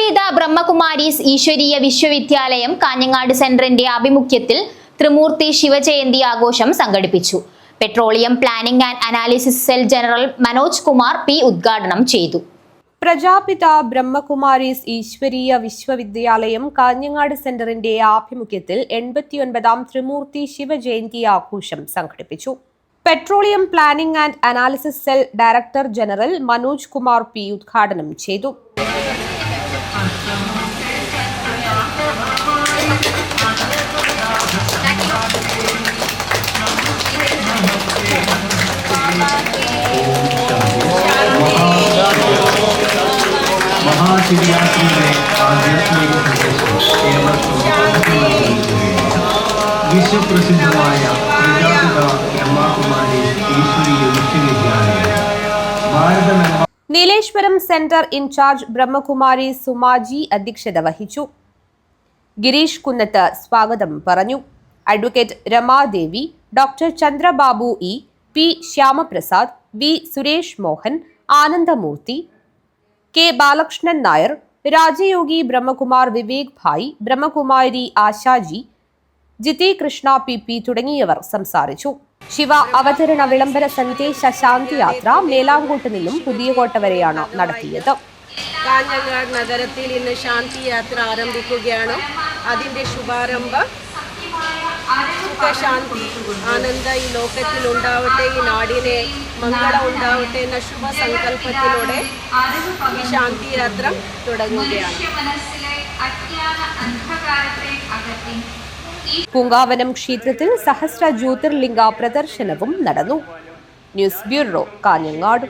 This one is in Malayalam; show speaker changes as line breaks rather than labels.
പ്രജാപിത ബ്രഹ്മകുമാരീസ് ഈശ്വരീയ വിശ്വവിദ്യാലയം കാഞ്ഞങ്ങാട് സെന്ററിന്റെ ആഭിമുഖ്യത്തിൽ ത്രിമൂർത്തി ശിവജയന്തി ആഘോഷം സംഘടിപ്പിച്ചു. Petroleum planning and analysis cell general Manoj Kumar P ഉദ്ഘാടനം ചെയ്തു.
പ്രജാപിത ബ്രഹ്മകുമാരീസ് ഈശ്വരീയ വിശ്വവിദ്യാലയം കാഞ്ഞങ്ങാട് സെന്ററിന്റെ ആഭിമുഖ്യത്തിൽ 89ാം ത്രിമൂർത്തി ശിവജയന്തി ആഘോഷം സംഘടിപ്പിച്ചു. Petroleum planning and analysis cell director general Manoj Kumar P ഉദ്ഘാടനം ചെയ്തു.
മഹാശിവരാത്രിയുടെ ആധ്യാത്മിക വിശ്വപ്രസിദ്ധമായ പ്രജാപിത ബ്രഹ്മകുമാരി ഈശ്വരീയ വിശ്വവിദ്യാലയം
നീലേശ്വരം സെന്റർ ഇൻചാർജ് ബ്രഹ്മകുമാരി സുമാജി അധ്യക്ഷത വഹിച്ചു. ഗിരീഷ് കുന്നത്ത് സ്വാഗതം പറഞ്ഞു. Advocate Ramadevi, doctor Chandrababu E, P Shyamaprasad, V Suresh Mohan, Anandamurthy, K Balakrishnan Nair, Rajayogi Brahmakumar, Vivek Bhai, Brahmakumari Ashaji, Jithi Krishna P തുടങ്ങിയവർ സംസാരിച്ചു. ശിവ അവതരണ വിളംബര സന്ദേശ ശാന്തി യാത്ര മേലാങ്കോട്ട് നിന്നും പുതിയകോട്ട വരെയാണ് നടത്തിയത്.
കാഞ്ഞങ്ങാട് നഗരത്തിൽ ഇന്ന് ശാന്തി യാത്ര ആരംഭിക്കുകയാണ്. അതിൻ്റെ ശുഭാരംഭം സുഖശാന്തി ആനന്ദ ഈ ലോകത്തിൽ ഉണ്ടാവട്ടെ, ഈ നാടിനെ മംഗളം ഉണ്ടാവട്ടെ എന്ന ശുഭസങ്കല്പത്തിലൂടെ ഈ ശാന്തി യാത്ര തുടങ്ങുകയാണ്.
പൂങ്കാവനം ക്ഷേത്രത്തിൽ സഹസ്ര ജ്യോതിർലിംഗ പ്രദർശനവും നടന്നു. News bureau, Kanhangad.